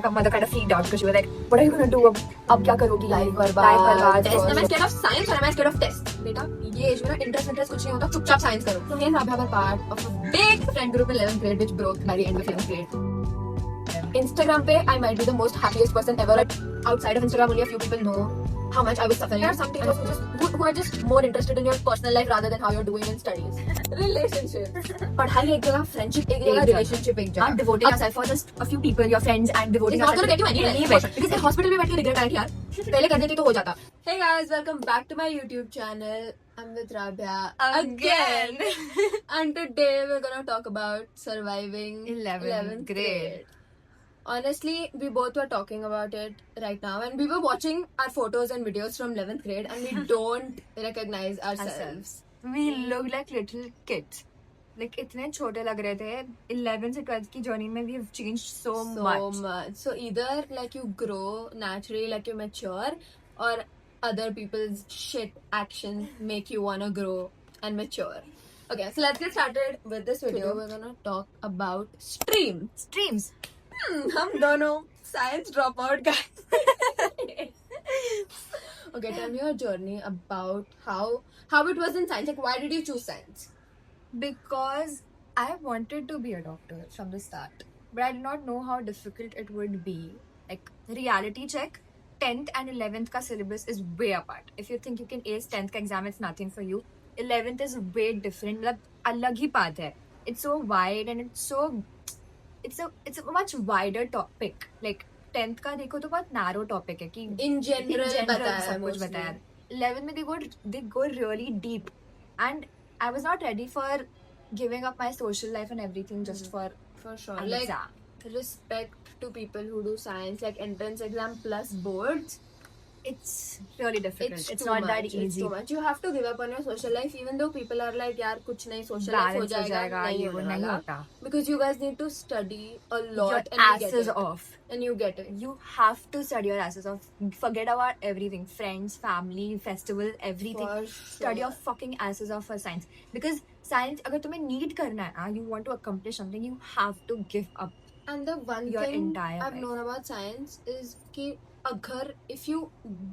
my mother kind of freaked out because she was like, what are you going to do? अब क्या करोगी? Life बर्बाद. Test. Am I scared of science or am I scared of test? बेटा ये as में ना interest कुछ नहीं होता, चुपचाप साइंस करो. So here's Abha was part of a big friend group in 11th grade which broke by the end of 11th grade. Instagram पे I might be the most happiest person ever. Outside of Instagram only a few people know how much I was suffering. There are some people who are just more interested in your personal life rather than how you're doing in studies. Relationships. पढ़ाई एक जगह, friendship एक जगह, relationship एक जगह. Not devoting yourself for just a few people, your friends, and devoting It's not yourself going to get you anywhere. Because hospital में बैठ के regret आया कि यार पहले कर देती तो हो जाता. Hey guys, welcome back to my YouTube channel. I'm with Rabia again. And today we're gonna talk about surviving 11th grade. Honestly, we both were talking about it right now, and we were watching our photos and videos from 11th grade, and we don't recognize ourselves. We look like little kids. Like इतने छोटे लग रहे थे. 11 से 12 की journey में we have changed so much. So either like you grow naturally, like you mature, or other people's shit actions make you wanna grow and mature. Okay, so let's get started with this video. Today we're gonna talk about streams. हम दोनों science dropout guys. Okay, tell me your journey about how it was in science. Like, why did you choose science? Because I wanted to be a doctor from the start, but I did not know how difficult it would be. Like, reality check, 10th and 11th ka syllabus is way apart. If you think you can ace 10th ka exam, it's nothing for you. 11th is way different. मतलब अलग ही path है. It's so wide and it's a much wider topic. Like 10th का देखो तो बहुत narrow topic है कि In general बताया सब कुछ mostly. बताया. 11th में they go really deep, and I was not ready for giving up my social life and everything just for sure. an Like, exam. respect to people who do science, like entrance exam plus boards. It's really difficult. It's too not much. that It's easy. too much. You have to give up on your social life, even though people are like, यार कुछ नहीं, social life हो Balance हो जाएगा, नहीं ये वो होने नहीं वाला. होता. Because you guys need to study a lot Your and you asses get it. off. And you get it. You have to study your asses off. Forget about everything. Friends, family, festival, everything. For Study your sure. fucking asses off for science. Because science, अगर तुम्हें need करना है, you want to accomplish something, you have to give up. And the one Your thing entire I've life. known about science is कि अगर if you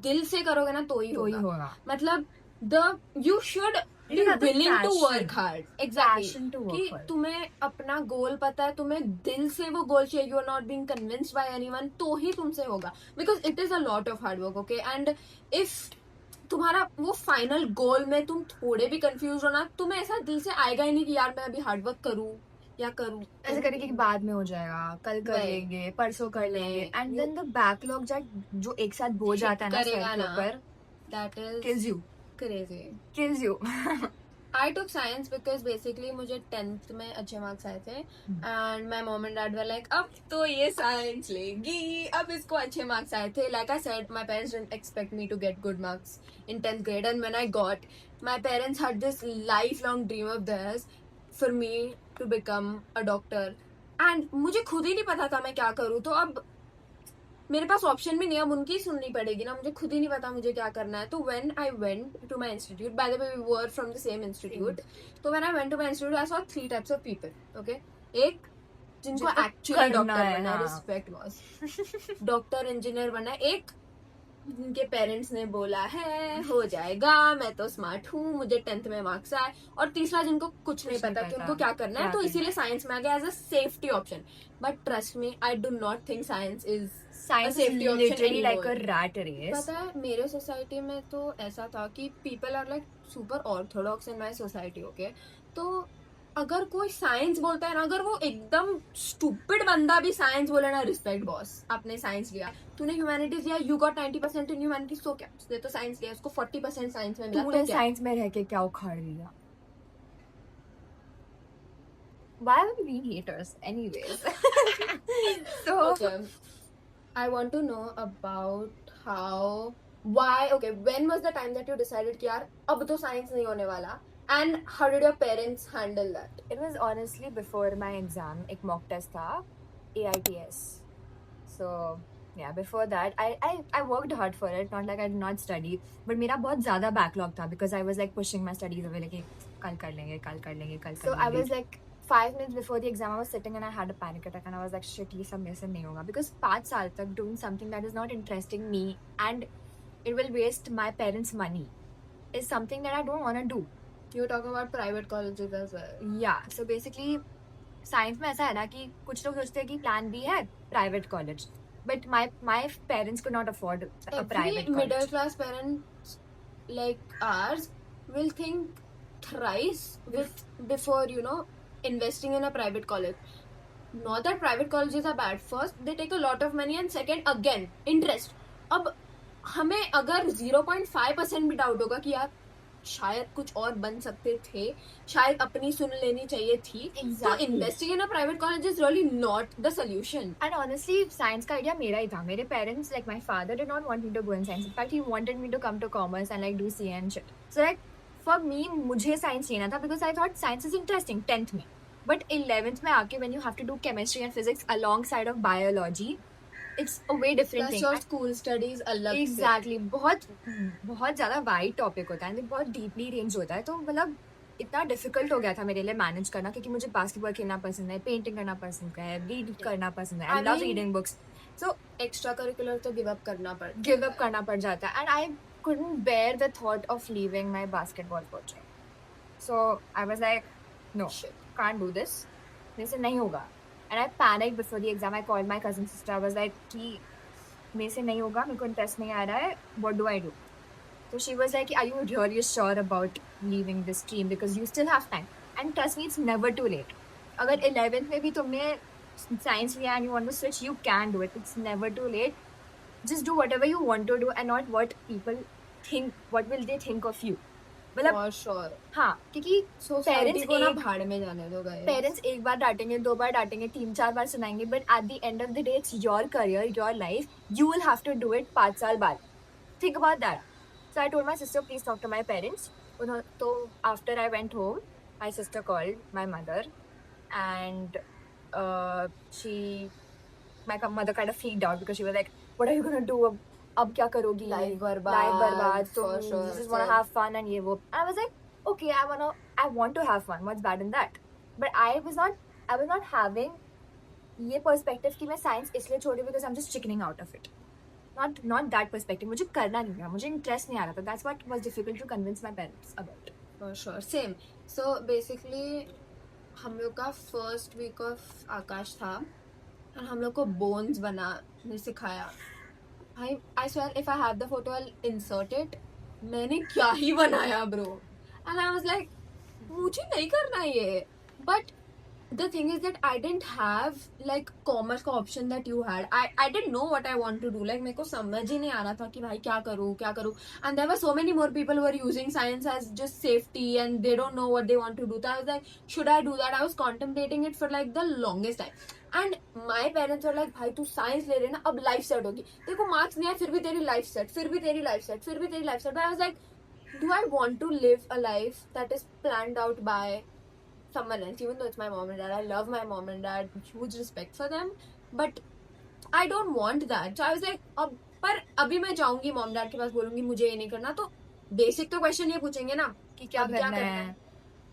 दिल से करोगे ना तो ही तो ही होगा. होगा. मतलब you should be You have the willing to passion. work hard. Exactly. Passion to work कि hard. तुम्हें अपना गोल पता है, तुम्हें दिल से वो गोल चाहिए, you are not being convinced by anyone, तो ही तुमसे होगा. Because it is a lot of hard work, okay? And if तुम्हारा वो फाइनल गोल में तुम थोड़े भी कंफ्यूज हो ना, तुम्हें ऐसा दिल से आएगा ही नहीं कि यार मैं अभी हार्ड वर्क करूँ या करूँ. ऐसे करेंगे कि बाद में हो जाएगा, कल कर नहीं. लेंगे, परसों कर लेंगे, नहीं. एंड देन द बैकलॉग जो एक साथ बोझ आता है ना करेगा सर के ना. ऊपर, That is kills you. crazy. I took science because basically मुझे 10th में अच्छे मार्क्स आए थे and my mom and dad were like अब तो ये science लेगी, अब इसको अच्छे मार्क्स आए थे. Like I said, my parents didn't expect me to get good marks in 10th grade, and when I got, my parents had this lifelong dream of theirs for me to become a doctor, and मुझे खुद ही नहीं पता था मैं क्या करूँ. तो अब मेरे पास ऑप्शन भी नहीं है, अब उनकी सुननी पड़ेगी ना. मुझे खुद ही नहीं पता मुझे क्या करना है. तो when I went to my institute, by the way we were from the same institute, तो when I went to my institute I saw 3 types of people. Okay, एक जिनको एक्चुअली डॉक्टर बनना है, रिस्पेक्ट बॉस, डॉक्टर इंजीनियर बनना है. एक जिनके parents ने बोला है हो जाएगा, मैं तो स्मार्ट हूँ, मुझे 10th में मार्क्स आए. और तीसरा जिनको कुछ नहीं पता कि उनको क्या करना है, तो इसीलिए साइंस में आ गया as a safety option. But trust me, I do not think science is Science is literally like a rat race. पता है मेरे सोसाइटी में तो ऐसा था कि people are like super orthodox in my society. Okay, तो अगर कोई साइंस बोलता है ना, अगर वो एकदम स्टूपिड बंदा भी साइंस बोले ना, रिस्पेक्ट बॉस, आपने साइंस लिया, तूने ह्यूमैनिटीज लिया, यू गॉट 90% इन ह्यूमैनिटीज, तो क्या, उसने तो साइंस लिया, उसको 40% साइंस में मिला, तूने तो क्या. साइंस में रह के क्या उखाड़ लिया? Why are we being haters anyways? So Okay. I want to know about when was the time that you decided कि यार अब तो साइंस नहीं होने वाला, and how did your parents handle that? it was honestly before my exam. एक mock test था, AITS. So yeah, before that I worked hard for it, not like I did not study, but मेरा बहुत ज़्यादा backlog था because I was like pushing my studies away, like कल कर लेंगे. So I was like 5 minutes before the exam, I was sitting and I had a panic attack and I was like, shit, ये सब मेरे से नहीं होगा. Because 5 साल तक doing something that is not interesting me and it will waste my parents' money is something that I don't want to do. You're talking about private colleges as well. Yeah, so basically science में ऐसा है ना कि कुछ लोग सोचते हैं कि प्लान बी है private college, but my parents could not afford a private Every middle class parents like ours will think thrice before investing in a private college. Not that private colleges are bad. First, they take a lot of money, and second, again, interest. अब हमें अगर 0.5% भी doubt होगा कि यार शायद कुछ और बन सकते थे, शायद अपनी सुन लेनी चाहिए थी, तो investing in a private college is really not the solution. And honestly science का आइडिया मेरा ही था. मेरे parents like my father did not want me to go in science. In fact he wanted me to come to commerce and like do CA and shit. So like for me मुझे science लेना था because I thought science is interesting 10th में. But 11th में आके when you have to do chemistry and physics alongside of biology, it's a way different thing. Your school studies अलग exactly बहुत ज़्यादा wide topic होता है, बहुत deeply range होता है. तो मतलब इतना डिफिकल्ट हो गया था मेरे लिए मैनेज करना, क्योंकि मुझे बास्केटबॉल खेलना पसंद है, पेंटिंग करना पसंद है, रीड करना पसंद है, I love reading books. So extra curricular तो गिव अप करना पड़ जाता है. And I couldn't bear the thought of leaving my basketball coaching. So I was like, no, can't do this. मेरे से नहीं होगा. And I panicked before the exam. I called my cousin sister. I was like, कि मेरे से नहीं होगा, मेरे को इंटरेस्ट नहीं आ रहा है, what do I do? So she was like, are you really sure about leaving this stream because you still have time? And trust me, it's never too late. अगर 11th में भी तुमने science लिया and you want to switch, you can do it. It's never too late. Just do whatever you want to do and not what people think. What will they think of you? मतलब for sure. हाँ, क्योंकि parents को ना भाड़ में जाने दो guys. Parents एक बार डांटेंगे, 2 बार डांटेंगे, 3-4 बार सुनाएंगे, but at the end of the day it's your career, your life. You will have to do it 5 साल बाद. Think about that. So I told my sister please talk to my parents. तो after I went home, my sister called my mother and she my mother kind of freaked out because she was like what are you gonna do? अब क्या करोगी? Life बर्बाद. तो just wanna have fun and ये वो. I was like, okay, I want to have fun. What's bad in that? But I was not having ये perspective कि मैं science इसलिए छोड़ी because I'm just chickening out of it. Not that perspective. मुझे करना नहीं था, मुझे interest नहीं आ रहा था. That's what was difficult to convince my parents about. For sure, same. So basically हम लोग का first week of आकाश था और हम लोग को bones बनाने सिखाया. I swear if I have the photo I'll insert it. मैंने क्या ही बनाया bro. And I was like, मुझे नहीं करना ये. But the thing is that I didn't have like commerce का option that you had. I didn't know what I want to do. Like मेरे को समझ ही नहीं आ रहा था कि भाई क्या करूँ. And there were so many more people who were using science as just safety and they don't know what they want to do. So I was like, should I do that? I was contemplating it for like the longest time. And my parents were like, भाई तू science ले रहे ना, अब life set होगी. देखो marks नहीं आए फिर भी तेरी life set. But I was like, do I want to live a life that is planned out by someone else? Even though it's my mom and dad, I love my mom and dad, huge respect for them, but I don't want that. So I was like, पर अभी मैं जाऊंगी mom dad के पास, बोलूंगी मुझे ये नहीं करना, तो बेसिक तो क्वेश्चन ये पूछेंगे ना कि क्या करना है.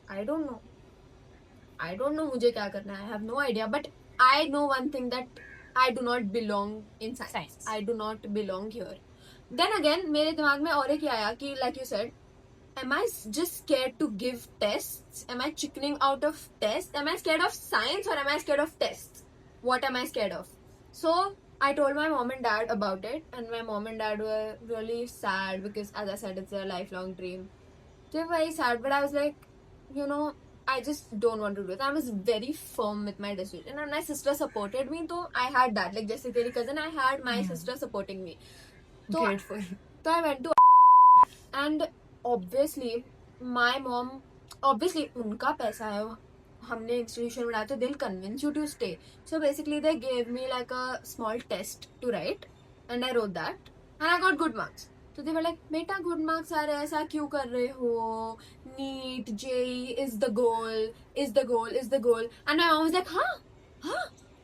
I don't know मुझे क्या करना है. I have no idea, but I know one thing, that I do not belong in science. I do not belong here. Then again मेरे दिमाग में और एक आया कि like you said, am I just scared to give tests? Am I chickening out of tests? Am I scared of science or am I scared of tests? What am I scared of? So I told my mom and dad about it, and my mom and dad were really sad because, as I said, it's their lifelong dream. They were very sad, but I was like, I just don't want to do it. I was very firm with my decision, and my sister supported me. So I had that, like जैसे तेरी cousin, I had my sister supporting me. So I went to and obviously my mom, obviously उनका पैसा है, हमने institution बनाया तो they'll convince you to stay. So basically they gave me like a small test to write, and I wrote that and I got good marks. So they were like, बेटा good marks आ रहे हैं, ऐसा क्यों कर रहे हो? NEET, JEE is the goal. And my mom was like, हाँ,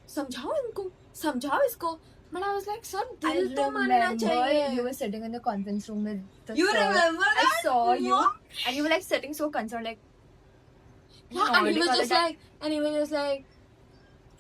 समझाओ इसको. But I was like, sir, दिल तो मानना चाहिए. You were sitting in the conference room with the You sir. remember that? I saw you, and you were like sitting so concerned, like. Yeah, and he was just like,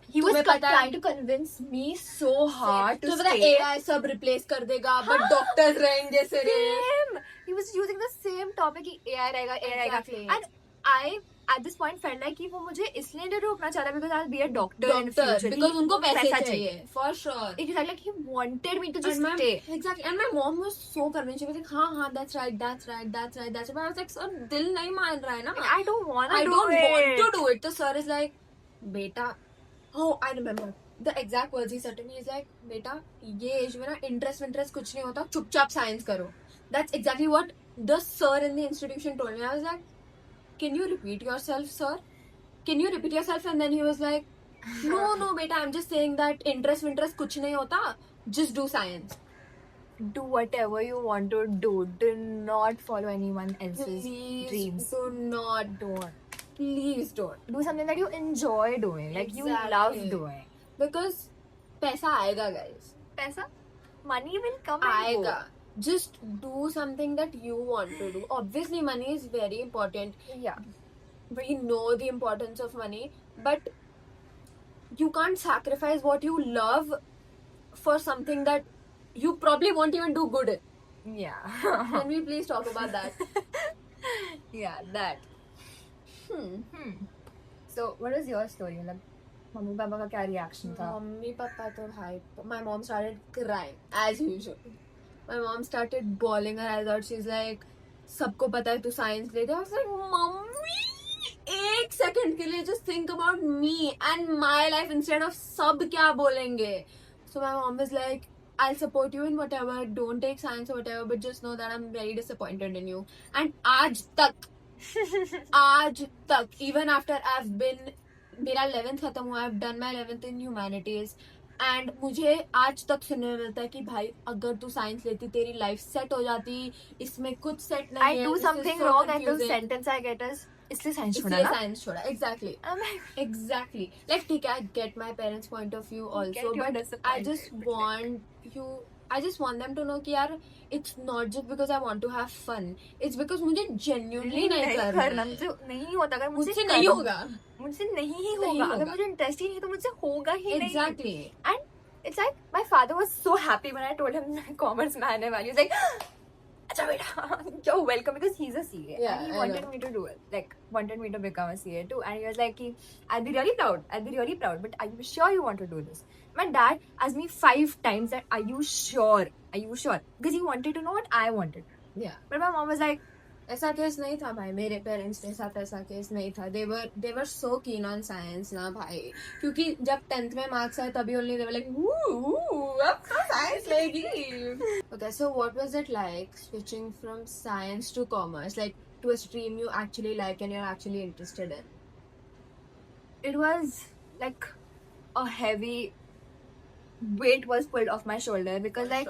he was तुम्हें पता है- trying to convince me so hard to तो पता stay. AI सब replace कर देगा, but doctors रहेंगे सिर्फ. Same. He was using the same topic कि AI रहेगा, AI रहेगा. Exactly. And I at this point felt like कि वो मुझे इसलिए नहीं रोकना चाह रहा because I'll be a doctor in Doctor, future. because उनको पैसे पैसा चाहिए, for sure. It was like he wanted me to just And stay. exactly, and my mom was so convinced. She was like, हाँ, that's right. But I was like, sir, दिल नहीं मान रहा है ना. I don't want I to don't do want it. to do it. The sir is like, beta. Oh, I remember. The exact words he said to me is like, beta, ये as में ना interest कुछ नहीं होता, चुपचाप science करो. That's exactly what the sir in the institution told me. I was like, can you repeat yourself, sir? Can you repeat yourself? And then he was like, no, beta, I'm just saying that interest कुछ नहीं होता. Just do science. Do whatever you want to do. Do not follow anyone else's Please dreams. do not. Don't. Please don't. Do something that you enjoy doing, like you Exactly. love doing. Because पैसा आएगा, guys. Paisa, money will come and आएगा. Just do something that you want to do. Obviously, money is very important. go. Yeah. We know the importance of money, but you can't sacrifice what you love for something that you probably won't even do good in. Yeah. Can we please talk about that? Yeah, that. So, what is your story? Like, mummy papa का क्या reaction था? Mummy papa तो भाई, my mom started crying as usual. My mom started bawling her eyes out. She's like, सबको पता है तू science ले दे. I was like, मम्मी, एक second के लिए just think about me and my life instead of सब क्या बोलेंगे. So my mom was like, I'll support you in whatever. Don't take science or whatever, but just know that I'm very disappointed in you. And आज तक, even after I've been, मेरा 11th खत्म हुआ, I've done my 11th in humanities, and मुझे आज तक सुनने में मिलता है कि भाई अगर तू साइंस लेती तेरी लाइफ सेट हो जाती, इसमें कुछ सेट नहीं I है. do this is something so wrong and the confusing. sentence I get is इसलिए science छोड़ा इसलिए ना? साइंस छोड़ा. Exactly. I'm like, Exactly. Like, ठीक है, I get my parents' point of view also, Get your but I disappointment. just want them to know कि यार, it's not just because I want to have fun. It's because मुझे genuinely नहीं करना. मुझे नहीं होता अगर मुझसे नहीं होगा. मुझसे नहीं नहीं होगा अगर होगा. मुझे इंटरेस्ट ही नहीं तो मुझसे होगा ही नहीं. Exactly. And it's like my father was so happy when I told him commerce में आने वाली. He's like, अच्छा बेटा, you're welcome, because he's a CA. Yeah, and he I wanted know. me to do it. Like, wanted me to become a CA too. And he was like, I'll be really proud. But are you sure you want to do this? My dad asked me 5 times that, are you sure? Because he wanted to know what I wanted. Yeah. But my mom was like, ऐसा case नहीं था भाई, मेरे parents के साथ ऐसा case नहीं था. they were so keen on science ना भाई, क्योंकि जब 10th में मार्क्स आए तभी only they were like, अब तो साइंस लेगी. Okay, so what was it like switching from science to commerce, like to a stream you actually like and you're actually interested in? it was like a heavy weight was pulled off my shoulder because like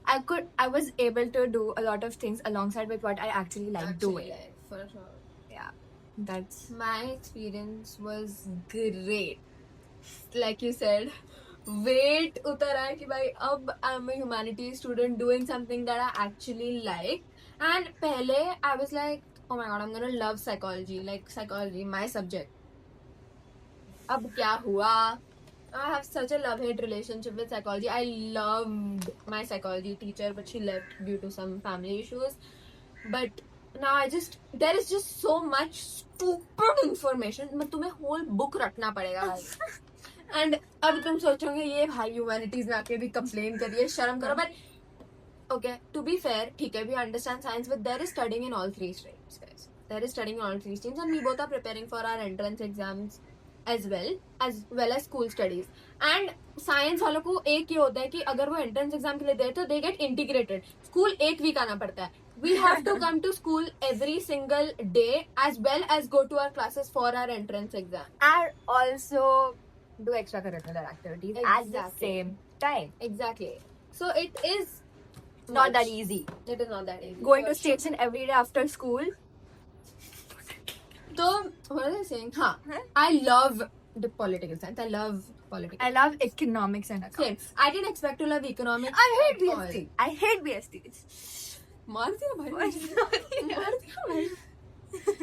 I was able to do a lot of things alongside with what I actually like doing. For sure. Yeah, that's My experience was great. Like you said, weight उतर आया कि भाई अब I'm a humanities student doing something that I actually like. And पहले I was like, oh my god, I'm gonna love psychology. Like psychology, my subject. अब क्या हुआ? I have such a love-hate relationship with psychology. I loved my psychology teacher, but she left due to some family issues. But now there is just so much stupid information. मैं तुम्हें whole book रटना पड़ेगा भाई. And अब तुम सोचोगे ये भाई humanities में आके भी complain करिए, शर्म करो. But okay, to be fair, ठीक है, we understand science, but there is studying in all 3 streams, guys. There is studying in all 3 streams, and we both are preparing for our entrance exams as well as school studies. And science वालों को एक ये होता है कि अगर वो entrance exam के लिए दे तो they get integrated. School एक week आना पड़ता है. We have to come to school every single day as well as go to our classes for our entrance exam. and also do extracurricular activities at the Exactly. same time. Exactly. So it is Not that much. easy. It is not that easy. Going For to station every day after school. So, what was I saying? Huh? I love the political science. I love political. I love economics and Same. accounts. I didn't expect to love economics. I hate at all. BST. I hate BST. मार दिया भाई. मार दिया भाई.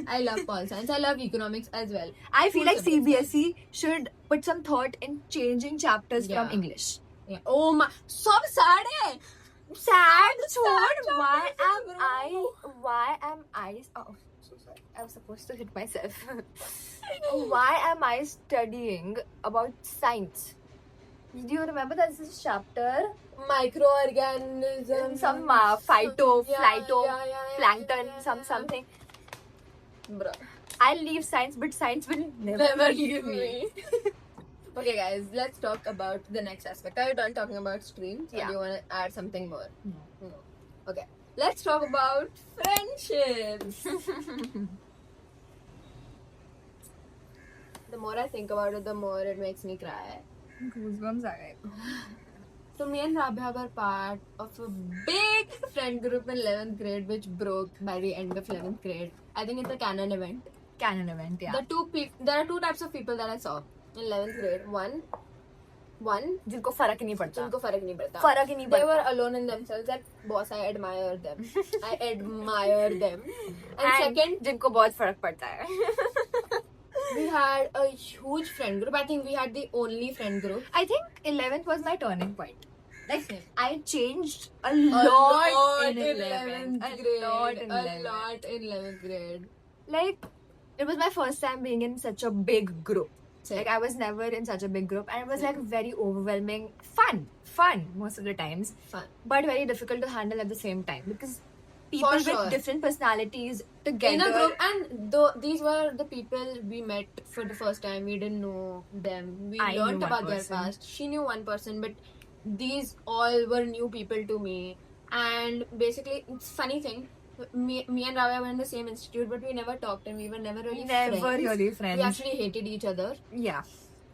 I love pol science. I love economics as well. I feel Cool like subject. CBSE should put some thought in changing chapters Yeah. from English. Yeah. Oh my, सब sad है. Sad Sad chord. Why chapters, am bro. I? Oh, so sorry. I was supposed to hit myself. Why am I studying about science? Do you remember there's this chapter? Microorganisms. Some phyto, flyto, yeah, plankton, yeah, something. Bro. I'll leave science, but science will never Never leave give me. Okay, guys, let's talk about the next aspect. Are you done talking about streams? Or Yeah. do you want to add something more? No. No. Okay. Let's talk about friendships. The more I think about it, the more it makes me cry. Goosebumps are right. So me and Rabia were part of a big friend group in 11th grade, which broke by the end of 11th grade. I think it's a canon event. Canon event, yeah. There are two types of people that I saw in 11th grade. One जिनको फर्क नहीं पड़ता. जिनको फर्क नहीं पड़ता. फर्क ही नहीं They पड़ता. were alone in themselves. That boss, I admire them. I admire them. And second, जिनको बहुत फर्क पड़ता है. we had a huge friend group. I think we had the only friend group. I think 11th was my turning point. Like Same. I changed a A lot in 11th 11th. grade. A lot in 11th. A lot in 11th grade. Like it was my first time being in such a big group. Same. Like I was never in such a big group, and it was like very overwhelming. Fun most of the times, Fun. but very difficult to handle at the same time because people For with sure. different personalities together. In a group, and these were the people we met for the first time. We didn't know them. We I learned knew one about their person. past. She knew one person, but these all were new people to me. And basically, it's funny thing. Me and Ravya were in the same institute, but we never talked, and we were never really Never friends. really friends. We actually hated each other. Yeah,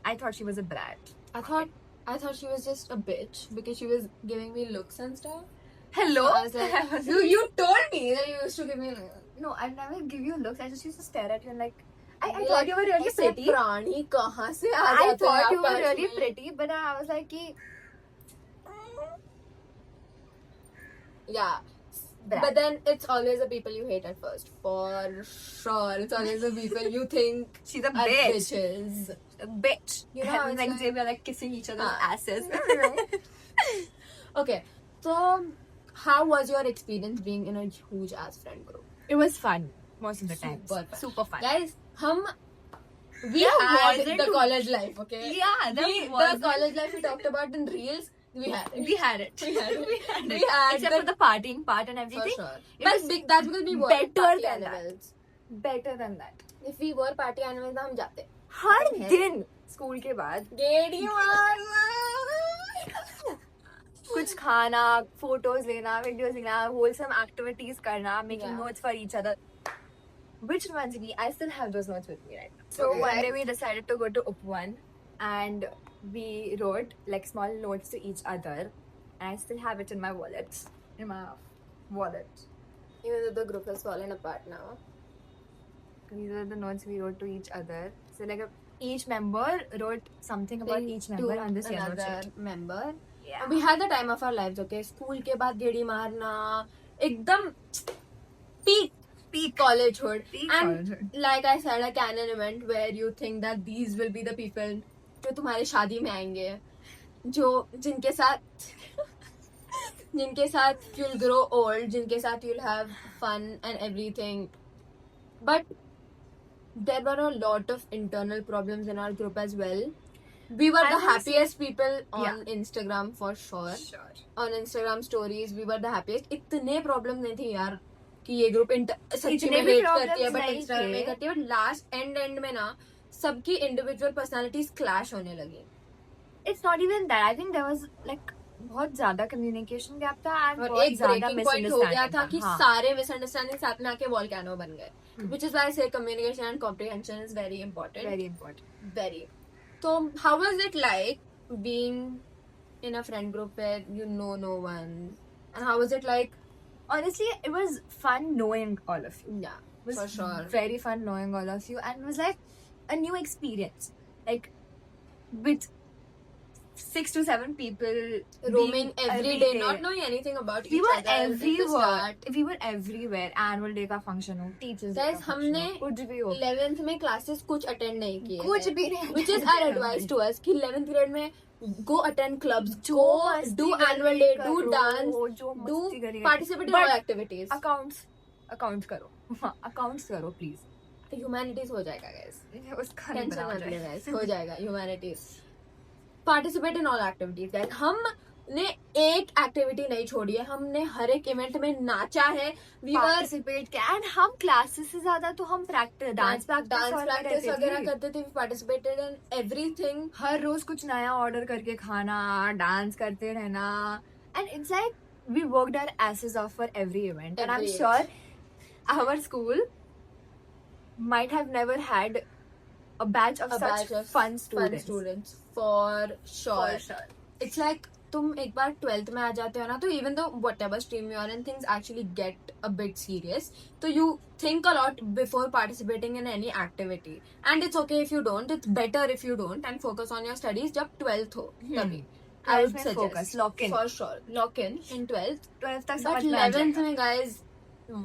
I thought she was a brat. I thought she was just a bitch because she was giving me looks and stuff. Hello. I was like, you told me that you used to give me. No, I never give you looks. I just used to stare at you and like. I You're thought like, you were really "ऐसे pretty. प्राणी कहाँ से आ I जाते हैं thought you were आपस really में?" pretty, but I was like, कि, Yeah. Brat. But then it's always the people you hate at first. For sure. It's always the people you think she's a are bitch. bitches. A bitch. You know, and it's next like- day we are like kissing each other's Ah. asses. Okay. So, how was your experience being in a huge ass friend group? It was fun most of the time. Super fun. Super fun. Guys, we There had wasn't the to- college life, okay? Yeah, The college life we talked about in reels, we had it. We had it. We had it. We had We it. had Except the- for the partying part and For everything. sure. It But was that's because we were better party than that. animals. Better than that. If we were party animals, हम जाते. हर है। दिन school के बाद गेड़ी मारना. कुछ खाना, photos लेना, videos लेना, wholesome activities करना, making Yeah. notes for each other. Which reminds me, I still have those notes with me right now. So Okay. one day we decided to go to UP1 and we wrote like small notes to each other. And I still have it in my wallet. In my wallet. Even though the group has fallen apart now. These are the notes we wrote to each other. So like each member wrote something about each member on this yellow another sheet. member. Yeah. We had the time of our lives, okay? School के बाद गेड़ी मारना, एकदम peak collegehood. Peak And collegehood. like I said, a canon event where you think that these will be the people जो तुम्हारे शादी में आएंगे, जो जिनके साथ you'll grow old, जिनके साथ you'll have fun and everything. But there were a lot of internal problems in our group as well. We were I the will happiest people on Yeah. Instagram for sure. Sure. On Instagram stories, we were the happiest. इतने problem नहीं थे यार कि ये group सच्ची इतने में भी hate करती है problems but नहीं Instagram में थे। करती है. But last end में ना सबकी individual personalities clash होने लगी. It's not even that. I think there was like बहुत ज्यादा communication gap था and और बहुत एक ज्यादा breaking point हो गया था कि हाँ. सारे misunderstanding साथ में आके volcano बन गए. Which is why I say communication and comprehension is very important. Very important. Very. So, how was it like being in a friend group where you know no one? And how was it like? Honestly, it was fun knowing all of you. Yeah, It was for sure. very fun knowing all of you and it was like a new experience. Like with 6 to 7 people roaming being every day, not knowing anything about We each were other. at the everywhere. start. We were everywhere. Annual day का function हो, teachers day Guys, का function हमने हो, कुछ भी हो. 11th में classes कुछ attend नहीं किए कुछ हैं. भी नहीं. Which is our advice to us कि 11th grade में go attend clubs, जो go मस्ती do करी annual day, do करो, dance, जो do मस्ती करी participate in But all activities. accounts करो. हाँ, accounts करो please. Humanities हो जाएगा guys. उसका नहीं टेंशन बना मत जाए. ले guys, हो जाएगा humanities. Participate in all activities guys. हमने एक एक्टिविटी नहीं छोड़ी है, हमने हर एक इवेंट में नाचा है. We were Participate किया and हम classes से ज्यादा तो हम practice dance practice वगैरह करते थे. We participated in everything. हर रोज कुछ नया ऑर्डर करके खाना, डांस करते रहना, and it's like we worked our asses off for every event. And I'm Every sure our school might have never had a batch of such fun students. For sure. For sure. It's like तुम एक बार 12th में आ जाते हो ना, तो even though whatever stream you are in, things actually get a bit serious. So you think a lot before participating in any activity. And it's okay if you don't. It's better if you don't and focus on your studies जब 12th हो तभी. I would suggest. Focus, lock in. For sure. Lock in 12th. 12th तक But समझ में आ 11th जाएगा. में guys,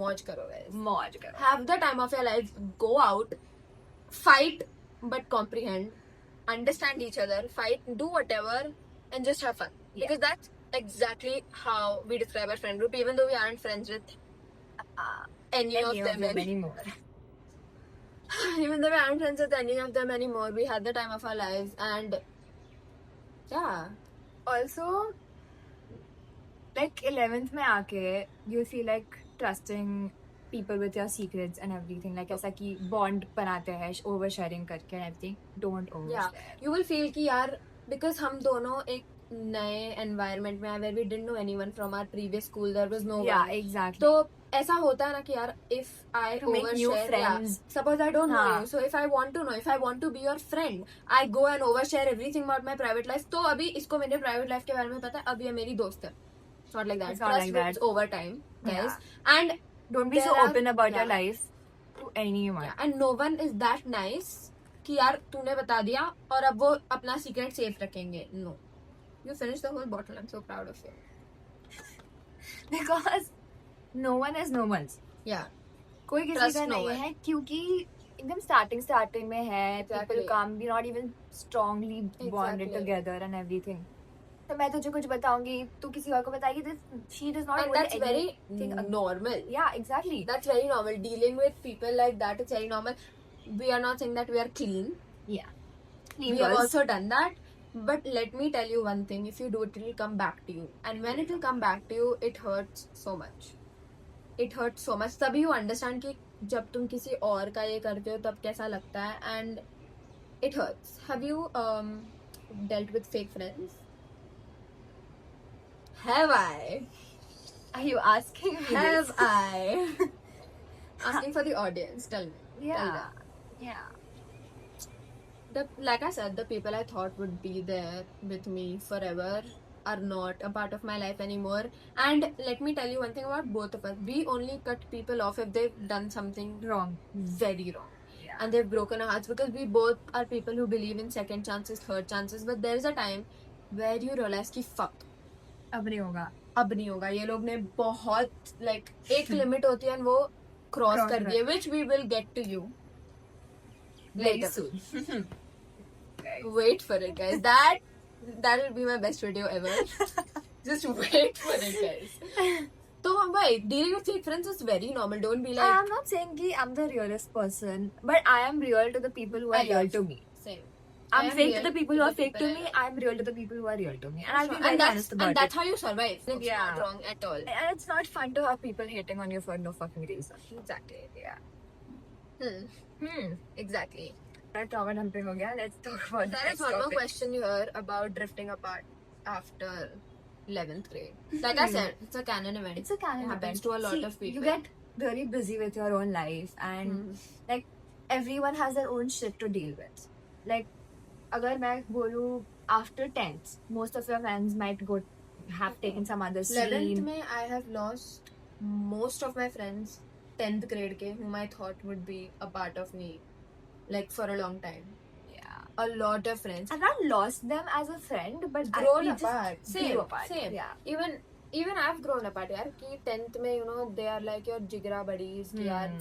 मौज करो guys. मौज करो. Have the time of your life. Go out. Fight but comprehend. Understand each other. Fight. Do whatever. And just have fun. Yeah. Because that's exactly how we describe our friend group. Even though we aren't friends with any of them anymore. Even though we aren't friends with any of them anymore, we had the time of our lives. And yeah. Also, like 11th में आके you feel like trusting people with your secrets and everything, like ऐसा कि bond बनाते हैं oversharing करके and everything. Don't overshare. Yeah, you will feel कि यार, because हम दोनों एक नए environment में हैं where we didn't know anyone from our previous school, there was no Yeah, one. exactly. तो ऐसा होता है ना कि यार, if I To make new overshare, friends. yeah, suppose I don't know हाँ. you, so if I want to know, if I want to be your friend, I go and overshare everything about my private life. तो अभी इसको मेरे private life के बारे में पता है, अब ये मेरी दोस्त है. It's not like that. It's not Trust like that. builds over time, guys. Yeah. And Don't be there so are- open about your yeah. life to anyone. yeah, and no one is that nice कि यार तूने बता दिया और अब वो अपना secret safe रखेंगे. No. You finished the whole bottle. I'm so proud of you. Because no one is no one's. Yeah. कोई किसी Trust का no नहीं one. है क्योंकि एकदम starting में है. Exactly. People can't be not even strongly bonded Exactly. together and everything. तो मैं तुझे कुछ बताऊंगी, तू किसी और को बताएगी. She does not And hold that's very anything. normal. Yeah, exactly. That's very normal. Dealing with people like that is very normal. We are not saying that we are clean. Yeah. We have also done that. But let me tell you one thing. If you do it, it will come back to you. And when it will come back to you, it hurts so much. It hurts so much. तभी you understand कि जब तुम किसी और का ये करते हो तब कैसा लगता है. And it hurts. Have you dealt with fake friends? Have I? Are you asking me Have this? I? Asking for the audience. Tell me. Tell Yeah. them. Yeah. Like I said, the people I thought would be there with me forever are not a part of my life anymore. And let me tell you one thing about both of us. We only cut people off if they've done something Wrong. very wrong. Yeah. And they've broken our hearts, because we both are people who believe in second chances, third chances. But there is a time where you realize कि fuck, अब नहीं होगा. अब नहीं होगा. ये लोग ने बहुत like एक limit होती है and वो cross Cross कर कर. दिए, which we will get to you Very later. soon. Wait for it, guys. That will be my best video ever. Just wait for it, guys. So, why dealing with fake friends is very normal. Don't be like, I'm not saying कि I'm the realest person, but I am real to the people who are I real love to me. same. I'm I am fake real to the people who are the fake to people me. I I'm real to the people who are real to me, and I'll be love. very And that's honest about that's it. how you survive. It's Yeah. not wrong at all. And it's not fun to have people hating on you for no fucking reason. Exactly. Yeah. Hmm. Exactly. That trauma dumping हो गया. Let's talk about There is next one more topic. question here about drifting apart after 11th grade. Like I said, it's a canon event. It's a canon It happens event. to a lot See, of people. You get really busy with your own life, and like everyone has their own shit to deal with. Like, अगर मैं बोलूँ after 10th, most of your friends might go have taken some other 11th stream. में I have lost most of my friends 10th grade के, whom I thought would be a part of me like for a long time. Yeah. a lot of friends. I've not lost them as a friend, but Grown we just apart. grew Same, apart. same. Yeah. Even I've grown apart. यार कि 10th में they are like your जिगरा buddies कि यार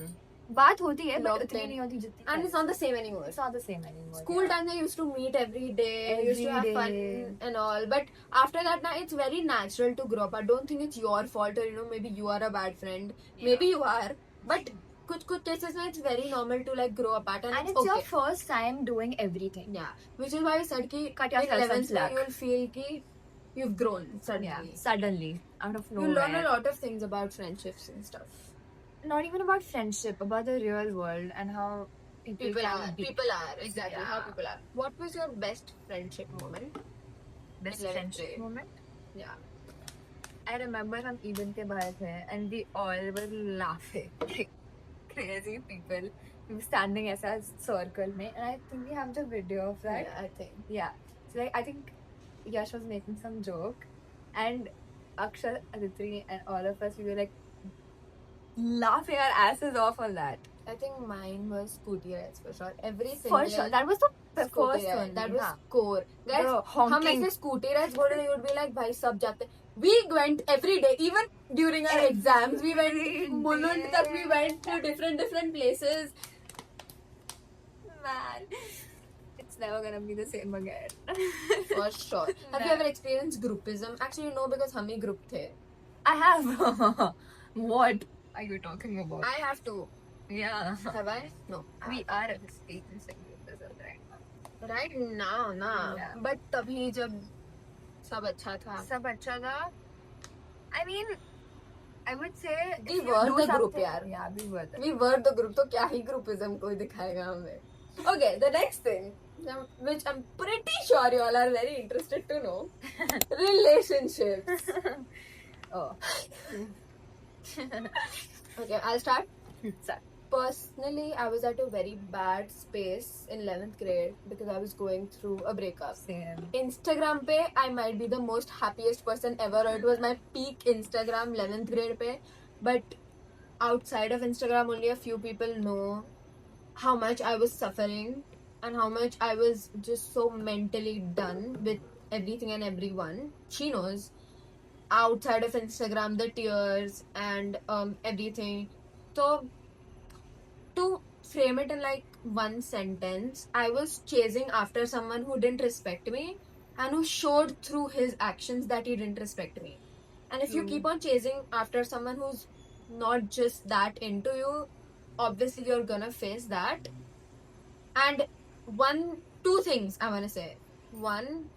बात होती है, but लोग उतनी then- नहीं होती जितनी. and it's not the same anymore. It's not the same anymore. School time they used to meet every day, used to have Every fun day. and all. But after that now it's very natural to grow up. I don't think it's your fault or maybe you are a bad friend. Yeah. Maybe you are. But कुछ cases में it's very normal to like grow apart and And it's it's okay. your first time doing everything. Yeah, which is why I said कि Cut in yourself some 11th slack. you'll feel कि you've grown suddenly. Yeah, suddenly, out of You nowhere. learn a lot of things about friendships and stuff. Not even about friendship, about the real world and how people can be. People are exactly how Yeah. people are. What was your best friendship moment? Best 11th friendship grade. moment. Yeah. I remember हम even के बाहर थे and we all were laughing like crazy people. We were standing as a circle में, and I think we have the video of that. Yeah, I think. Yeah. So like I think Yash was making some joke, and Akshar, Aditri, and all of us we were like laughing our asses off on that. I think mine was scooty rides for sure. Every single For sure, that was the scooty first ride. one. That was हाँ. core. Guys, The हम honking. ऐसे scooty rides बोल रहे, you would be like, भाई सब जाते. We went every day, even during our exams. We went Mulund tak. We went to different places. Man, it's never gonna be the same again. For sure. Have you No. ever experienced groupism? Actually, no, because हम ही group थे. I have. What are you talking about? I have to. Yeah. Have I? No. We are at this stage in secularism right now. Right now, ना. Yeah. But तभी जब सब अच्छा था. सब अच्छा था. I mean, I would say We if you were do the group, something- यार. Yeah, we were the We were the group, तो क्या ही groupism कोई दिखाएगा हमें. Okay, the next thing, which I'm pretty sure you all are very interested to know, relationships. Oh. Okay, I'll start. Sorry. Personally, I was at a very bad space in 11th grade because I was going through a breakup. Same. Instagram pe, I might be the most happiest person ever. Or it was my peak Instagram 11th grade pe. But outside of Instagram, only a few people know how much I was suffering and how much I was just so mentally done with everything and everyone. She knows. Outside of Instagram, the tears and everything. So, to frame it in like one sentence, I was chasing after someone who didn't respect me and who showed through his actions that he didn't respect me. And if you True. keep on chasing after someone who's not just that into you, obviously you're gonna face that. And two things I wanna say. One,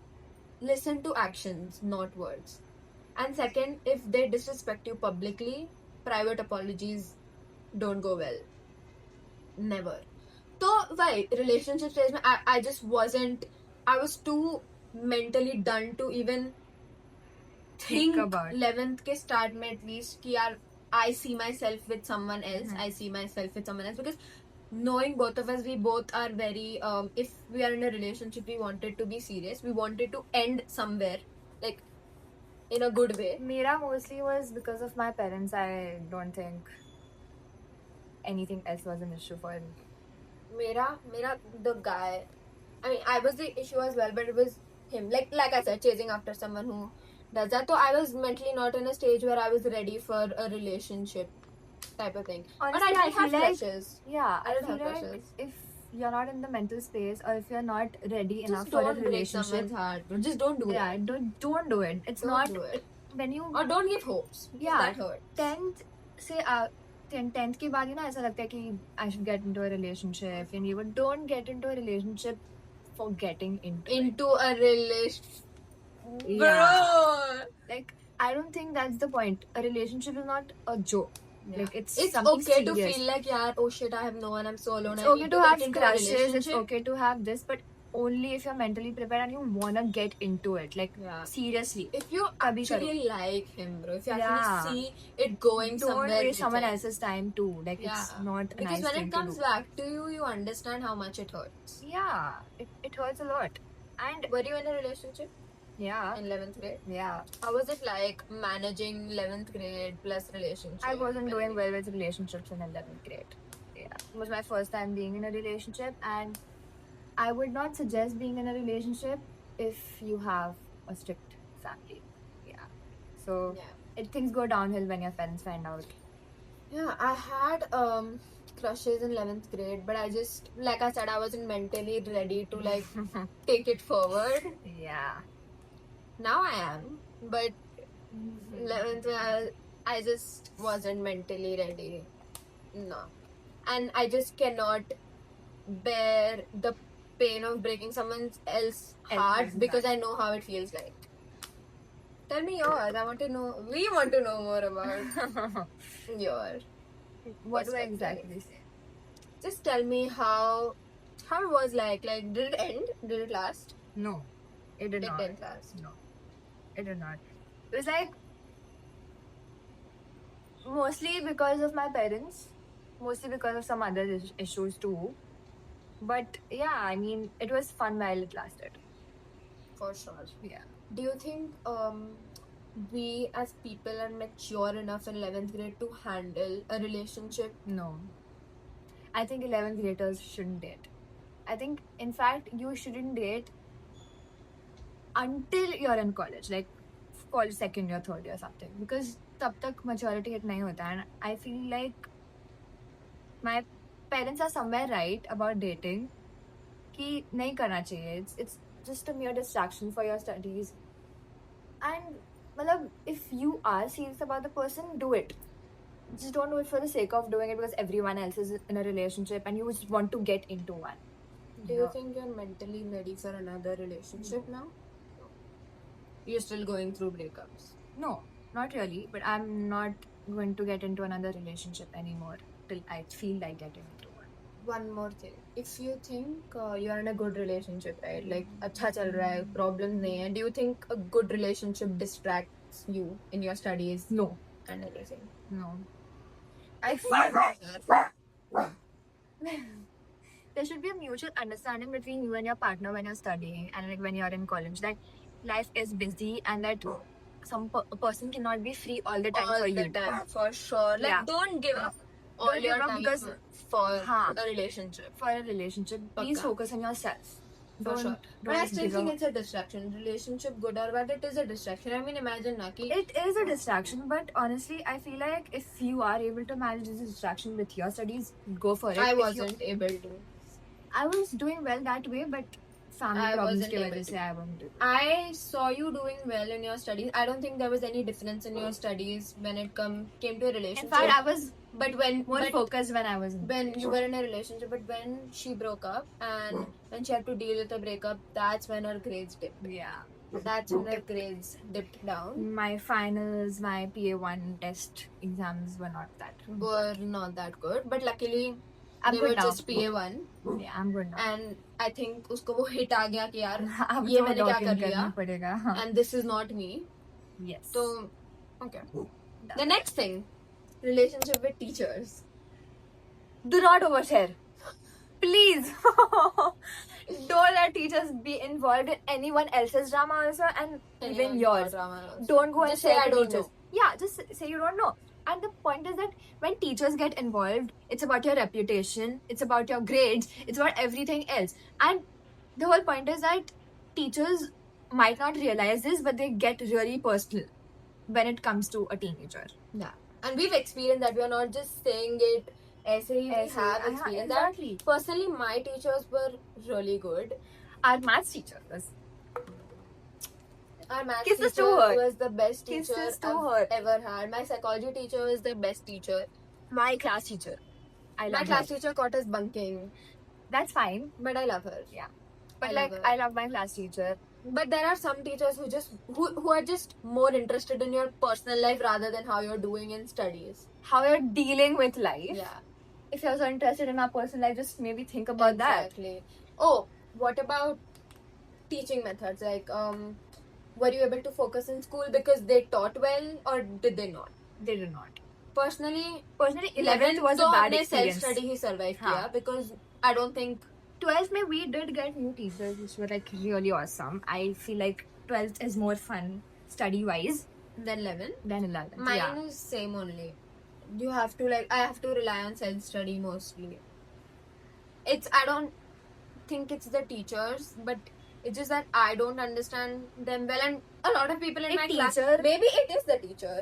listen to actions, not words. And second, if they disrespect you publicly, private apologies don't go well. Never. So why relationship stage mein I just wasn't, I was too mentally done to even think about. 11th ke start mein at least कि यार I see myself with someone else. Mhm. I see myself with someone else because knowing both of us, we both are very if we are in a relationship, we wanted to be serious. We wanted to end somewhere, like in a good way. Mera mostly was because of my parents. I don't think anything else was an issue for me. Mera, the guy. I mean, I was the issue as well, but it was him. Like I said, chasing after someone who does that. So I was mentally not in a stage where I was ready for a relationship type of thing. Honestly, but I I did feel have like- crushes. Yeah, I I don't feel have like crushes. if you're not in the mental space or if you're not ready enough Just for a don't break relationship, someone's heart, bro. Just don't do yeah, it. don't do it. It's Don't not do it. when you Or don't give hopes. because Yeah. That hurt. 10th से 10th के बाद ना ऐसा लगता है कि I should get into a relationship and you would don't get into a relationship for getting into it. Into a relationship. Yeah. Bro. Like I don't think that's the point. A relationship is not a joke. Yeah. Like it's It's something okay to serious. feel like, yeah, oh shit, I have no one, I'm so alone. It's I okay need to get have into a crushes. It's relationship. okay to have this, but only if you're mentally prepared and you wanna get into it. Like Yeah. seriously. If you Kabhi actually like him, bro, if you Yeah. actually see it going Don't somewhere, waste someone with it. else's time too. Like it's Yeah. not a Because nice when thing it comes to do. back to you, you understand how much it hurts. Yeah, it hurts a lot. And Were you in a relationship yeah, in 11th grade? yeah. How was it like managing 11th grade plus relationship? I wasn't doing well with relationships in 11th grade. Yeah, it was my first time being in a relationship, and I would not suggest being in a relationship if you have a strict family. Yeah. So things go downhill when your parents find out. Yeah, I had crushes in 11th grade, but I just, like I said, I wasn't mentally ready to like take it forward. Yeah. Now I am, but 11th, I just wasn't mentally ready. No. And I just cannot bear the pain of breaking someone else's heart Else's because heart. I know how it feels like. Tell me yours. I want to know. We want to know more about your. What do I perspective. exactly say? Just tell me how it was like. Like, did it end? Did it last? No, it did It not. didn't last. No, it did not. It was like mostly because of my parents, mostly because of some other issues too. But yeah, I mean, it was fun while it lasted. For sure. Yeah. Do you think we as people are mature enough in 11th grade to handle a relationship? No. I think 11th graders shouldn't date. I think, in fact, you shouldn't date until you're in college, like college second year, third year, something. Because tab tak maturity hit nahi hota. And I feel like my parents are somewhere right about dating. कि नहीं करना चाहिए. It's just a mere distraction for your studies. And मतलब, if you are serious about the person, do it. Just don't do it for the sake of doing it because everyone else is in a relationship and you just want to get into one. Do you think you're mentally ready for another relationship now? You're still going through breakups. No, not really. But I'm not going to get into another relationship anymore till I feel like getting into one. One more thing. If you think you're in a good relationship, right? Like, अच्छा चल रहा है, problems नहीं है. Do you think a good relationship distracts you in your studies? No. And everything. No. I feel There should be a mutual understanding between you and your partner when you're studying and like when you're in college that life is busy and that a person cannot be free all the time all for the you. time, for sure. Like, Yeah. don't give up all Don't your give up time because for हाँ. a relationship. For a relationship, please Pakka. focus on yourself. For sure. But I don't still give think up. it's a distraction. Relationship, good or bad, it is a distraction. I mean, imagine Naki. It is a distraction, but honestly, I feel like if you are able to manage this distraction with your studies, go for it. I If you- wasn't able to. I was doing well that way, but family I problems wasn't की able वजह to. से I won't do it. I saw you doing well in your studies. I don't think there was any difference in your studies when it came to a relationship. In fact, I was but when more focused when I was in when you were in a relationship, but when she broke up and when she had to deal with a breakup, that's when her grades dipped. Yeah. That's when her grades dipped down. My finals, my PA1 test exams were not that. Were not that good, but luckily I'm they good were now. just PA1. Yeah, I'm good now. And I think उसको वो hit आ गया कि यार अब ये तो मैंने क्या lock in कर लिया करना पड़ेगा. हाँ. and this is not me. Yes. So okay. The next thing, relationship with teachers. Do not overshare. Please. Don't let teachers be involved in anyone else's drama also and even yours. Don't go and Just say share I to don't teachers. know. Yeah, just say you don't know. And the point is that when teachers get involved, it's about your reputation, it's about your grades, it's about everything else. And the whole point is that teachers might not realize this, but they get really personal when it comes to a teenager. Yeah. And we've experienced that. We are not just saying it as we have experienced that. Exactly. Personally, my teachers were really good. Our maths teacher was. Our maths Kisses teacher to her. was the best teacher Kisses to I've her. ever had. My psychology teacher was the best teacher. My class teacher. I My love class her. teacher caught us bunking, That's fine. but I love her. Yeah. But I like, love her. I love my class teacher. But there are some teachers who are just more interested in your personal life rather than how you're doing in studies. How you're dealing with life. Yeah. If you're so interested in our personal life, just maybe think about that. Exactly. Oh, what about teaching methods? Like, were you able to focus in school because they taught well or did they not? They did not. Personally, 11th was a bad experience. self-study he survive हाँ. किया because I don't think 12th mein we did get new teachers which were like really awesome. I feel like 12th is more fun study-wise then 11. than 11th. Mine Yeah. is same only. You have to I have to rely on self-study mostly. I don't think it's the teachers, but it's just that I don't understand them well, and a lot of people in एक my class, teacher- maybe it is the teacher.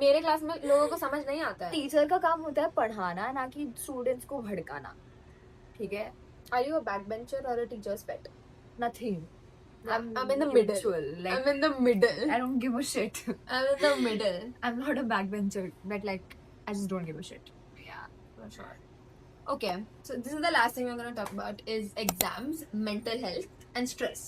मेरे class में लोगों को समझ नहीं आता है. Teacher का काम होता है पढ़ाना, ना कि स्टूडेंट्स को भड़काना. ठीक है? Are you a backbencher or a teacher's pet? Nothing. I'm in the middle. neutral, like, I'm in the middle. I don't give a shit. I'm in the middle. I'm not a backbencher, but like I just don't give a shit. Yeah, for sure. Okay, so this is the last thing we're gonna talk about is exams, mental health, and stress.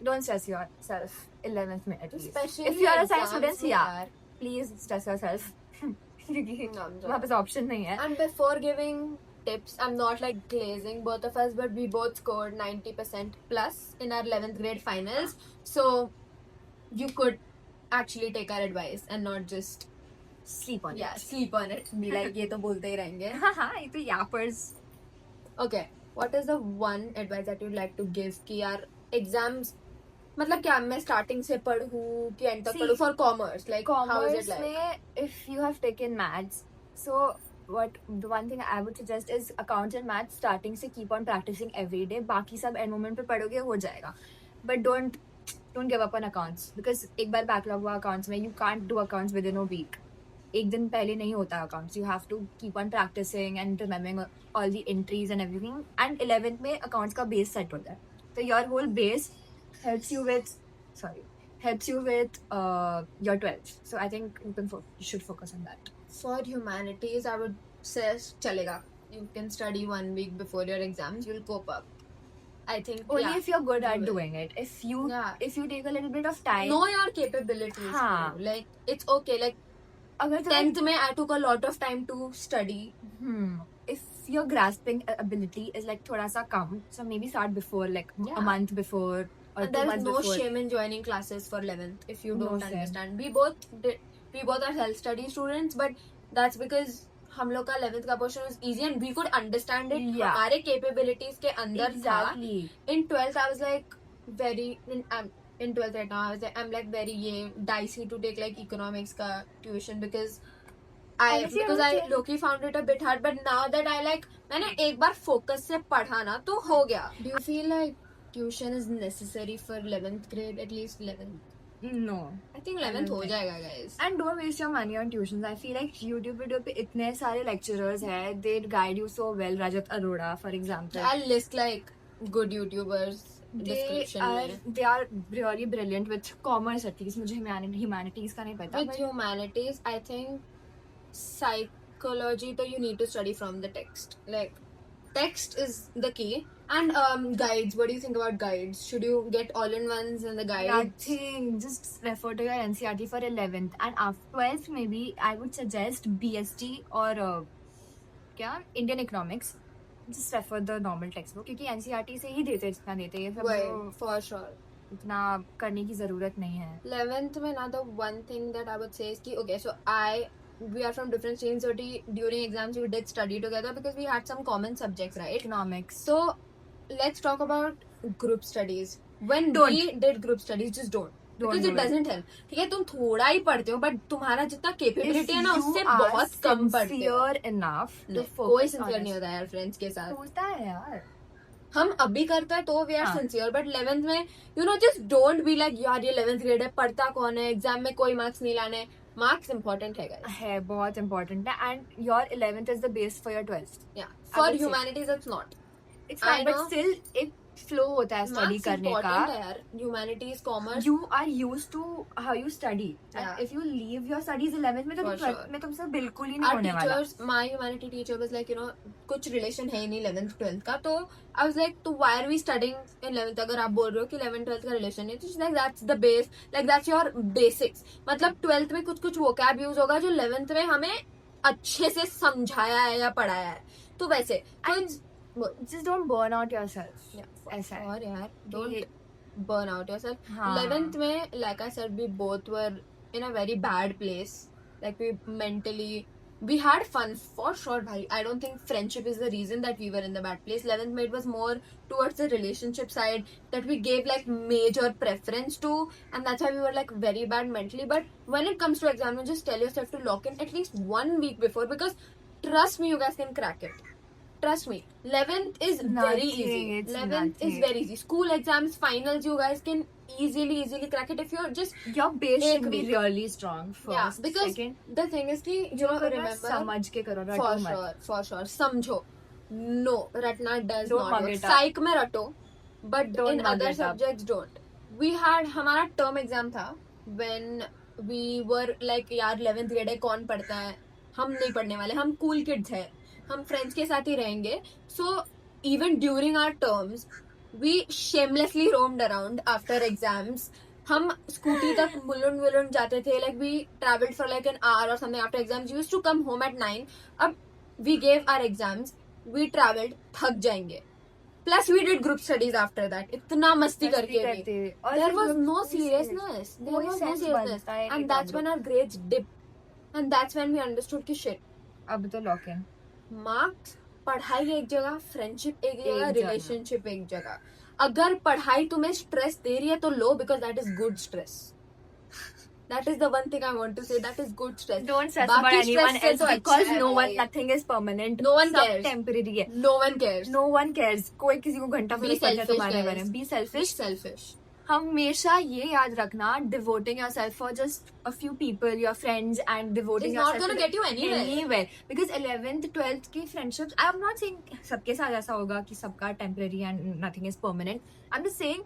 Don't stress yourself. 11th में at least. Especially if you are a science exams student, में yeah, यार. please stress yourself. क्योंकि No, I'm वहाँ पे option नहीं है. And before giving tips, I'm not like glazing both of us, but we both scored 90% plus in our 11th grade finals. So you could actually take our advice and not just Sleep on it. sleep on it. Be like ये तो बोलते ही रहेंगे. हाँ हाँ ये तो yappers. Okay, what is the one advice that you'd like to give कि यार exams मतलब क्या मैं starting से पढ़ूँ कि end तक See, पढ़ूँ for commerce, like how is Commerce it like? में if you have taken maths, so the one thing I would suggest is accounts and maths starting से keep on practicing every day. बाकी सब end moment पे पढ़ोगे हो जाएगा. But don't give up on accounts because एक बार backlog हुआ accounts में you can't do accounts within a week. एक दिन पहले नहीं होता accounts. You have to keep on practicing and remembering all the entries and everything. And 11th में accounts का base set होता है. So your whole base helps you with your 12th. So I think you should focus on that. For humanities, I would say चलेगा. You can study 1 week before your exams. You'll cope up. I think Only yeah, if you're good at you will. doing it. If you Yeah. take a little bit of time. know your capabilities. हाँ. too. Like it's okay. Like अगर तुम्हें 10th में I took a lot of time to study. if your grasping ability is like थोड़ा सा कम, so maybe start before like Yeah. a month before or And 2 there months is no before. shame in joining classes for 11th if you No don't shame. understand. We both are self-study students, but that's because हम लोग का 11th का portion was easy and we could understand it. Yeah. हमारे capabilities के अंदर था. Exactly. In 12th I was like very in 12th right now I'm like very dicey to take like economics ka tuition because Honestly, I would I say- low-key found it a bit hard, but now that I like मैंने एक बार focus से पढ़ा ना तो हो गया. Do you feel like tuition is necessary for 11th grade, at least 11th? No. I think I 11th don't हो think. जाएगा guys. And don't waste your money on tuitions. I feel like YouTube video पे इतने सारे lecturers हैं. They guide you so well. Rajat Arora, for example. I'll list like good YouTubers They description are में. really brilliant with commerce at least. मुझे humanities का नहीं पता. With but humanities, I think psychology, though you need to study from the text. Like, text is the key. And guides. What do you think about guides? Should you get all-in-ones and the guides? Nothing. Just refer to your NCRT for 11th and after 12th maybe I would suggest BST or क्या Indian Economics. Just refer the normal textbook क्योंकि NCRT से ही देते जितना देते हैं फिर Why? वो For sure. इतना करने की जरूरत नहीं है. 11th में now the one thing that I would say is कि okay, so we are from different streams, so during exams we did study together because we had some common subjects, right? Economics. So let's talk about group studies. When Don't. we did group studies, just don't. Because do it it. doesn't help. ठीक है तुम थोड़ा ही पढ़ते हो but तुम्हारा जितना capability है ना If उससे you are बहुत कम पढ़ते हो. sincere enough to नहीं, focus कोई on sincere it. नहीं होता यार फ्रेंड्स के साथ. होता है यार. हम अभी करते हैं तो वी आर हाँ. सिंसियर बट 11th में you know just don't be like यार ये 11th ग्रेड है पढ़ता कौन है एग्जाम में कोई मार्क्स नहीं लाने. मार्क्स इंपॉर्टेंट है guys. है बहुत important है and your 11th is the base for your 12th. Yeah. I For would say. humanities it's not. It's I fine but know. still एक flow होता है study Marks करने important का. है यार. Humanities, commerce. You are used to how you study. Yeah. And if you leave your studies 11th में तो For sure. में तुमसे बिल्कुल ही नहीं Our होने वाला. teachers, my humanity teacher was like, you know, कुछ relation है ही नहीं 11th 12th का तो I was like, तो why are we studying in 11th अगर आप बोल रहे हो कि 11th 12th का relation नहीं तो she's like that's the base, like that's your basics. मतलब 12th में कुछ vocab use होगा जो 11th में हमें अच्छे से समझाया है या पढ़ाया है तो वैसे Just don't burn out yourself. ऐसा है. और यार ये- don't burn out yourself. हाँ. 11th में like I said we both were in a very bad place, like we mentally we had fun for sure bhai. I don't think friendship is the reason that we were in the bad place. 11th में it was more towards the relationship side that we gave like major preference to and that's why we were like very bad mentally. But when it comes to exam you just tell yourself to lock in at least 1 week before because trust me you guys can crack it. trust me, 11th is very Nothing, easy. it's 11th is nothing. very easy. School exams, finals, you guys can easily crack it if you're just Your base एक should be week. really strong first. yeah. Because second, the thing is कि जो you करना remember समझ के करो, for रटो मत. sure, for sure. समझो. No, रटना does Don't not mug work. it up. Psych में रटो, but Don't in mug other it up. subjects don't. We had हमारा term exam था when we were like यार 11th grade है, कौन पढ़ता है, हम नहीं पढ़ने वाले, हम cool kids हैं, हम friends के साथ ही रहेंगे. So even during our terms we shamelessly roamed around after exams. हम स्कूटी तक मुलुंड जाते थे. Like we traveled for like an hour or something after exams. We used to come home at 9. अब we gave our exams, we traveled, थक जाएंगे. Plus we did group studies after that. इतना मस्ती करके भी. There was no seriousness. There कोई was no sense seriousness. बनता है नहीं And that's पढ़ when our grades dipped. And that's when we understood कि shit. अब तो लॉक इन. मार्क्स, पढ़ाई एक जगह, फ्रेंडशिप एक जगह, एक जगह. रिलेशनशिप एक जगह. अगर पढ़ाई तुम्हें स्ट्रेस दे रही है तो लो, because that is good stress. That is the one thing I want to say, that is good stress. Don't stress बाकी about anyone stress से else तो because अच्छा है no one, भाई. nothing is permanent. No one सब cares. temporary है. No one cares. No one cares. कोई किसी को घंटा Be फर्क पड़ता है selfish, तुम्हारे guys. बारे में. Be Be selfish. selfish. हमेशा ये याद रखना, devoting yourself for just a few people, your friends, and devoting It's not yourself gonna to get you anywhere. Because 11th 12th की friendships, I am not saying सबके साथ ऐसा होगा कि सबका temporary and nothing is permanent. I'm just saying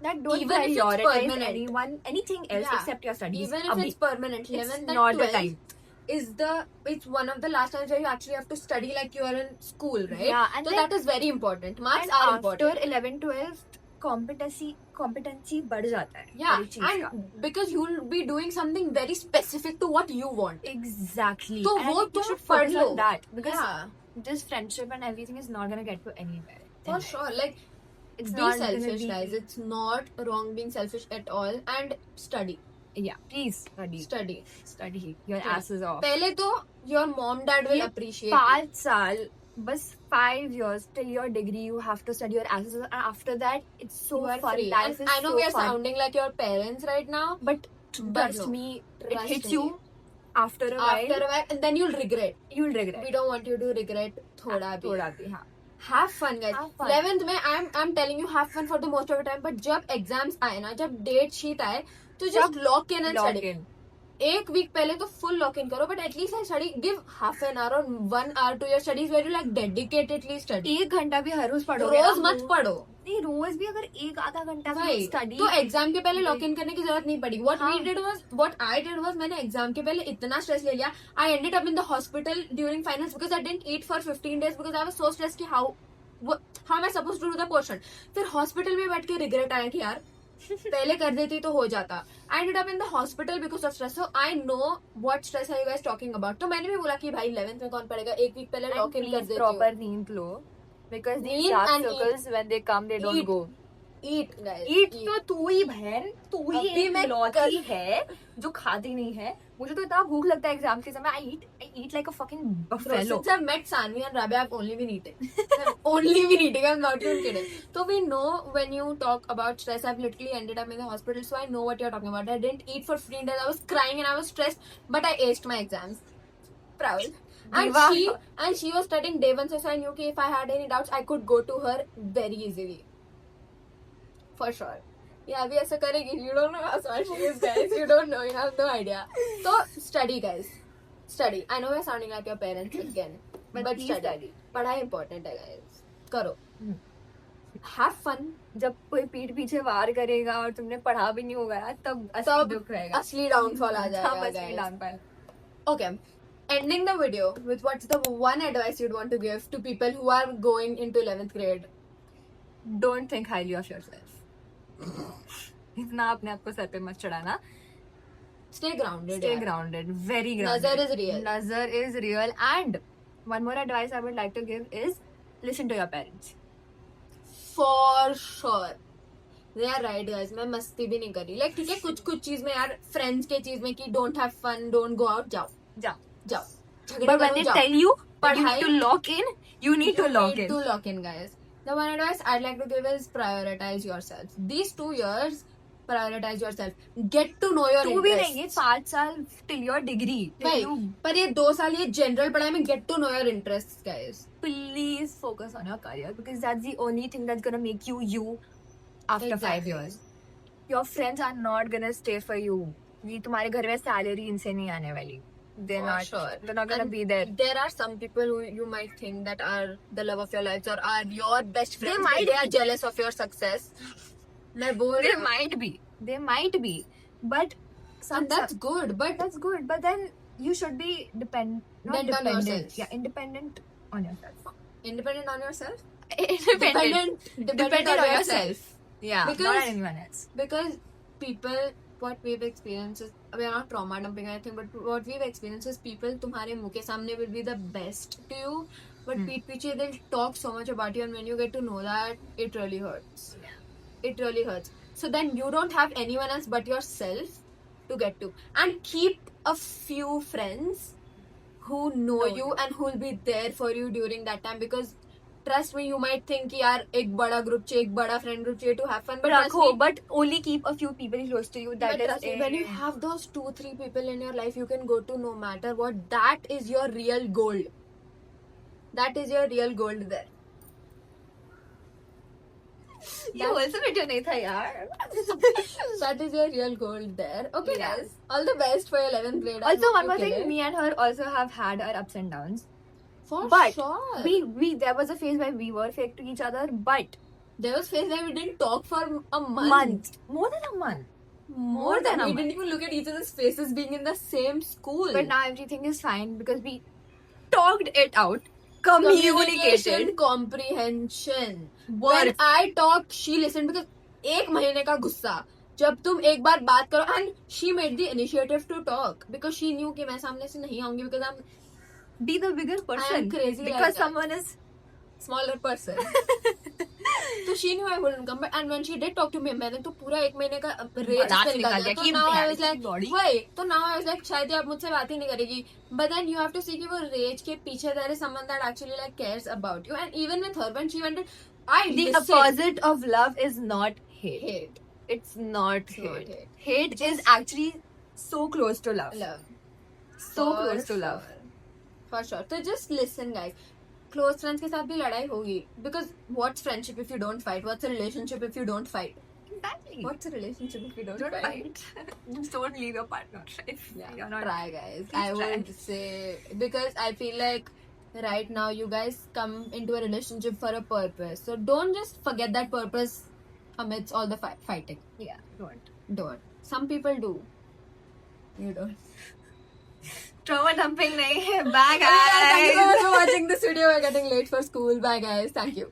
that don't Even if it's prioritize permanent. anyone, anything else Yeah. except your studies. Even if अभी. it's permanent, It's 11th not and the 12th it's one of the last times where you actually have to study like you are in school, right? Yeah, and so then- that is very important. Marks And are after important. 11th 12th competency बढ़ जाता है. Yeah, हर चीज का. and because you will be doing something very specific to what you want. Exactly. तो And I वो think you तुम should पढ़ focus low. on that because Yeah, this friendship and everything is not gonna get you anywhere. for sure. Like, It's be not gonna selfish, be- guys. It's not wrong being selfish at all. And study. Yeah, please study. Study. Study. Your Yeah. ass is off. पहले तो your mom dad will ये appreciate it. 5 साल, बस 5 years till your degree, you have to study your asses off, and after that, it's so You are fun. free. Life And is I know so we are fun. sounding like your parents right now. But trust no. me, it Trust hits me. you after a while. After a while, and then you'll regret. You'll regret. We don't want you to regret थोड़ा भी. थोड़ा भी, हाँ. Have fun, guys. Have fun. 11th में I'm telling you have fun for the most of the time. But जब exams आए ना, जब date sheet आए, तो just lock in and Lock study. in. एक week पहले तो full lock in करो, but at least like study. Give half an hour or 1 hour to your studies where you like dedicatedly study. 1 घंटा भी हर रोज पढ़ोगे रोज ना, मत पढ़ो. नहीं, रोज भी अगर 1-आधा घंटा भी भाई, स्टडी तो एग्जाम के पहले लॉक इन करने की जरूरत नहीं पड़ी. What हाँ. I did was मैंने एग्जाम के पहले इतना स्ट्रेस ले लिया. I ended up in the hospital during finals because I didn't eat for 15 days because I was so stressed कि how am I supposed to do the portion. फिर hospital में बैठ के रिग्रेट आया कि यार पहले कर देती तो हो जाता. I ended up in the hospital because of stress. So I know what stress are you guys talking about. तो मैंने भी बोला कि भाई 11th में कौन पढ़ेगा, एक वीक पहले लॉक इन कर देती प्रॉपर हूँ. नींद लो because these नींद dark and circles when they come they don't Eat. go. Eat guys. Eat तो तू ही बहन, तू ही अभी एक मैं लौती है जो खाती नहीं है. मुझे तो इतना भूख लगता है एग्जाम के समय. I eat like a fucking Bro, buffalo. since I've met Sanvi and Rabia, I've only been eating. I've only been eating. I'm not even kidding. So we know when you talk about stress, I've literally ended up in the hospital. So I know what you're talking about. I didn't eat for 15 days. I was crying and I was stressed, but I aced my exams. Proud. And Diva. she was studying day 1, so I knew that if I had any doubts, I could go to her very easily. For sure. Yeah, we ऐसा करेंगे. You don't know how smart she is, guys. You don't know. You have no idea. So study, guys. Study. I know we're sounding like your parents again, But but please study. study. पढ़ाई important है, guys. करो. Hmm. Have fun. जब कोई पीठ पीछे वार करेगा और तुमने पढ़ा भी नहीं होगा यार, तब असली दुख रहेगा. असली downfall आ तब जाएगा, असली guys. downfall. Okay. Ending the video with what's the one advice you'd want to give to people who are going into 11th grade? Don't think highly of yourself. इतना अपने आप को सर पे मत चढ़ाना. Stay grounded. Stay यार. grounded, very grounded. Nazar is real. Nazar is real. And one more advice I would like to give is listen to your parents. For sure. They are right, guys. मैं मस्ती भी नहीं कर रही. Like ठीक है, कुछ चीज में यार, friends के चीज में कि don't have fun, don't go out, जाओ. जाओ. झगड़े But when करो, they जाओ. tell you that you पढ़ाई- need to lock in, you need to lock in. to lock in, guys. The one advice I'd like to give is prioritize yourselves. These 2 years, prioritize yourself. Get to know your तू भी interests. नहीं, ये 5 साल till your degree. भाई, पर ये 2 साल ये जनरल पढ़ाई में get to know your interests, guys. Please focus on your career because that's the only thing that's gonna make you you after 5 Exactly. years. Your friends are not gonna stay for you. ये तुम्हारे घर में salary इनसे नहीं आने वाली. They're For not. sure. They're not gonna And be there. There are some people who you might think that are the love of your lives or are your best friends. They might They are jealous of your success. मैं बोल रही They हूँ. might be. They might be. But And that's good. But that's good. But then you should be not Depend on dependent. yourself. Yeah, independent on yourself. independent on yourself. Independent. Dependent on yourself. Yeah, Because- not on anyone else. Because people, what we've experienced is, we are not trauma dumping or anything, but what we've experienced is people तुम्हारे मुंह के सामने will be the best to you, but पीठ पीछे they'll talk so much about you, and when you get to know that, it really hurts. It really hurts. So then you don't have anyone else but yourself to get to, and keep a few friends who know you and who will be there for you during that time, because trust me, you might think कि यार एक बड़ा group चाहिए, एक बड़ा friend group चाहिए to have fun, but trust Rakho, me, but only keep a few people close to you. That but is trust me, when you have those 2-3 people in your life you can go to no matter what, that is your real gold. That is your real gold there. ये also video नहीं था यार. That is your real gold there. Okay, Yeah. guys. All the best for your 11th grade. Also, one more Okay. thing, me and her also have had our ups and downs. For But sure. we there was a phase where we were fake to each other, but There was phase where we didn't talk for a month. more than a month. More than a we month. didn't even look at each other's faces being in the same school. But now everything is fine because we talked it out, communication, communicated. comprehension. When Words. I talked, she listened, because एक महीने का गुस्सा जब तुम एक बार बात करो, and she made the initiative to talk because she knew कि मैं सामने से नहीं आऊंगी because I'm Be the bigger person. crazy like because that. someone is. smaller person. So she knew I wouldn't come, but and when she did talk to me, मैंने तो पूरा एक महीने का रेज दांत से निकाल निकाल दिया. दिया तो कि now I यार was like, body. why? तो now I was like, शायद ये अब मुझसे बात ही नहीं करेगी. But then you have to see कि वो rage के पीछे there is someone that actually like cares about you, and even with her when she went, I The listened. opposite of love is not hate. Hate. It's not It's not hate. hate. Hate is actually so close to love. Love. So For close to love. sure. For sure. So just listen, guys. Close friends के साथ भी लड़ाई होगी. Because what's friendship if you don't fight? What's a relationship if you don't fight? Exactly. What's a relationship if you don't, Don't fight? fight. Just don't leave your partner. If Yeah, you're not. try, guys. Please I try. would say, because I feel like right now you guys come into a relationship for a purpose. So don't just forget that purpose amidst all the fighting. Yeah, don't. Don't. Some people do. You don't. Trauma dumping nahi hai. Bye Thank you so guys. much for watching this video. We're getting late for school. Bye, guys. Thank you.